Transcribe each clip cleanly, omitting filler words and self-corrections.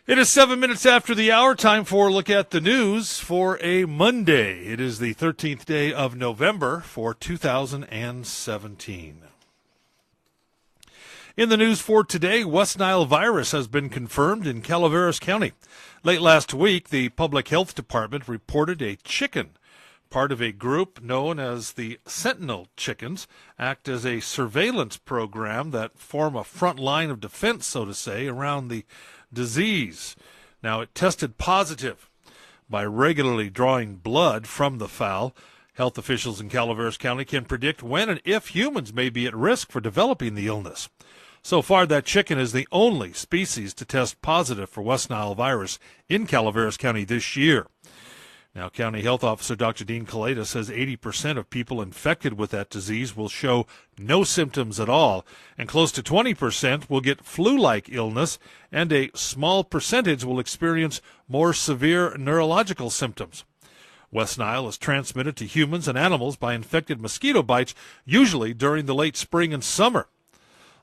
It is 7 minutes after the hour. Time for a look at the news for a Monday. It is the 13th day of November for 2017. In the news for today, West Nile virus has been confirmed in Calaveras County. Late last week, the Public Health Department reported a chicken, part of a group known as the Sentinel Chickens, act as a surveillance program that form a front line of defense, so to say, around the disease. Now, it tested positive by regularly drawing blood from the fowl. Health officials in Calaveras County can predict when and if humans may be at risk for developing the illness. So far, that chicken is the only species to test positive for West Nile virus in Calaveras County this year. Now, County Health Officer Dr. Dean Kaleda says 80% of people infected with that disease will show no symptoms at all, and close to 20% will get flu-like illness, and a small percentage will experience more severe neurological symptoms. West Nile is transmitted to humans and animals by infected mosquito bites, usually during the late spring and summer.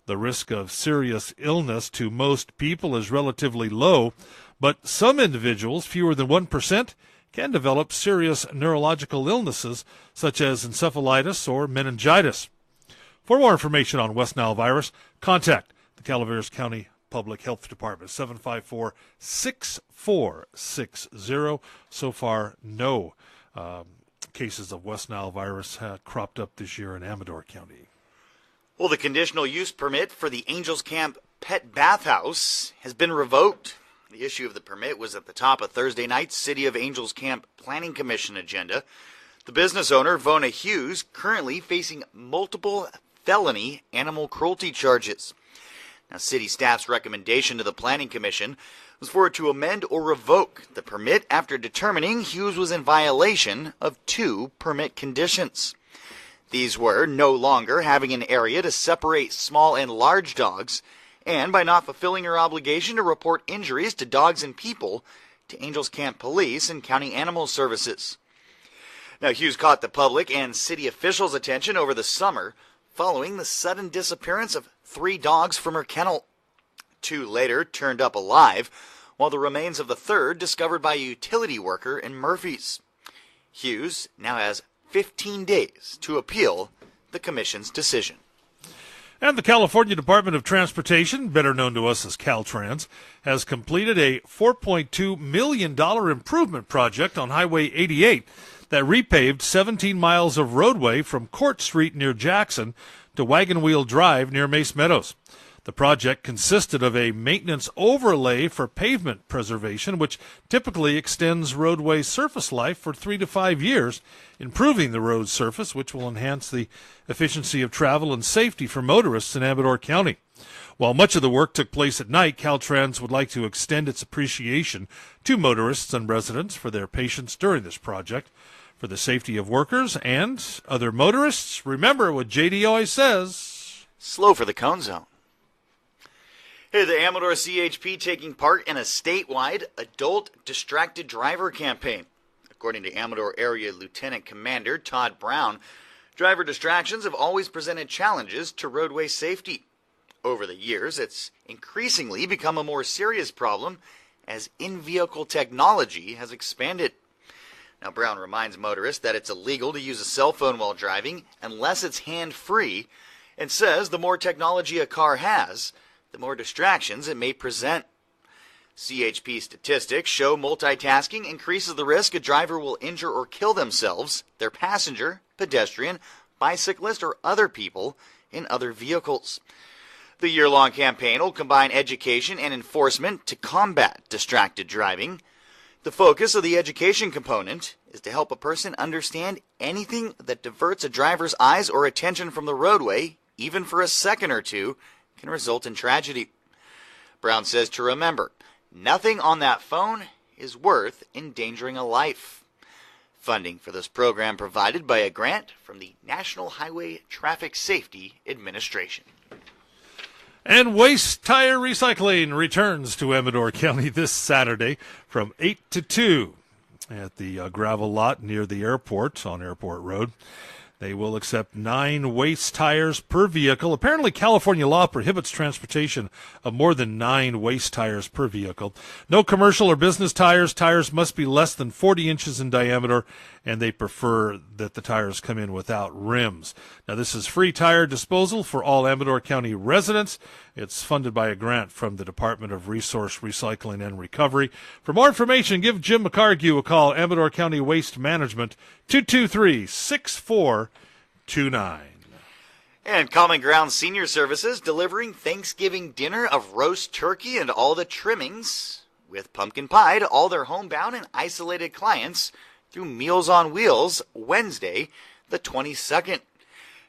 The risk of serious illness to most people is relatively low, but some individuals, fewer than 1%, can develop serious neurological illnesses such as encephalitis or meningitis. For more information on West Nile virus, contact the Calaveras County Public Health Department, 754-6460. So far, no cases of West Nile virus have cropped up this year in Amador County. Well, the conditional use permit for the Angels Camp Pet Bathhouse has been revoked. The issue of the permit was at the top of Thursday night's City of Angels Camp Planning Commission agenda. The business owner, Vona Hughes, currently facing multiple felony animal cruelty charges. Now, city staff's recommendation to the Planning Commission was for it to amend or revoke the permit after determining Hughes was in violation of two permit conditions. These were no longer having an area to separate small and large dogs, and by not fulfilling her obligation to report injuries to dogs and people to Angels Camp Police and County Animal Services. Now, Hughes caught the public and city officials' attention over the summer following the sudden disappearance of 3 dogs from her kennel. 2 later turned up alive, while the remains of the third discovered by a utility worker in Murphy's. Hughes now has 15 days to appeal the commission's decision. And the California Department of Transportation, better known to us as Caltrans, has completed a $4.2 million improvement project on Highway 88 that repaved 17 miles of roadway from Court Street near Jackson to Wagon Wheel Drive near Mace Meadows. The project consisted of a maintenance overlay for pavement preservation, which typically extends roadway surface life for 3 to 5 years, improving the road surface, which will enhance the efficiency of travel and safety for motorists in Amador County. While much of the work took place at night, Caltrans would like to extend its appreciation to motorists and residents for their patience during this project. For the safety of workers and other motorists, remember what JD always says: slow for the cone zone. Here, the Amador CHP taking part in a statewide adult distracted driver campaign. According to Amador Area Lieutenant Commander Todd Brown, driver distractions have always presented challenges to roadway safety. Over the years, it's increasingly become a more serious problem as in-vehicle technology has expanded. Now, Brown reminds motorists that it's illegal to use a cell phone while driving unless it's hand-free, and says the more technology a car has, the more distractions it may present. CHP statistics show multitasking increases the risk a driver will injure or kill themselves, their passenger, pedestrian, bicyclist, or other people in other vehicles. The year-long campaign will combine education and enforcement to combat distracted driving. The focus of the education component is to help a person understand anything that diverts a driver's eyes or attention from the roadway, even for a second or two, can result in tragedy. Brown says to remember, nothing on that phone is worth endangering a life. Funding for this program provided by a grant from the National Highway Traffic Safety Administration. And waste tire recycling returns to Amador County this Saturday from 8 to 2 at the gravel lot near the airport on Airport Road. They will accept 9 waste tires per vehicle. Apparently, California law prohibits transportation of more than 9 waste tires per vehicle. No commercial or business tires. Tires must be less than 40 inches in diameter, and they prefer that the tires come in without rims. Now, this is free tire disposal for all Amador County residents. It's funded by a grant from the Department of Resource Recycling and Recovery. For more information, give Jim McCargue a call, Amador County Waste Management, 223-6429. And Common Ground Senior Services delivering Thanksgiving dinner of roast turkey and all the trimmings with pumpkin pie to all their homebound and isolated clients through Meals on Wheels Wednesday, the 22nd.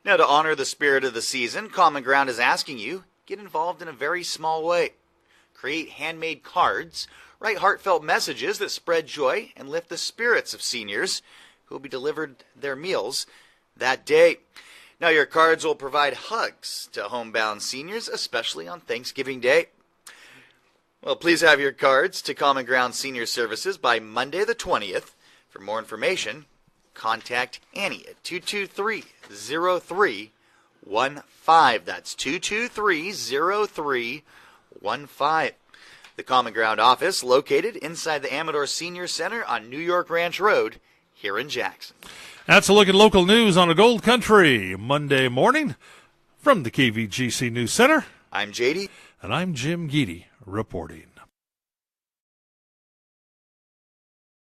Now, to honor the spirit of the season, Common Ground is asking you, get involved in a very small way. Create handmade cards, write heartfelt messages that spread joy and lift the spirits of seniors who will be delivered their meals that day. Now, your cards will provide hugs to homebound seniors, especially on Thanksgiving Day. Well, please have your cards to Common Ground Senior Services by Monday the 20th. For more information, contact Annie at 223-0315. That's 223-0315. The Common Ground office located inside the Amador Senior Center on New York Ranch Road here in Jackson. That's a look at local news on a Gold Country Monday morning from the KVGC News Center. I'm JD. And I'm Jim Geedy reporting.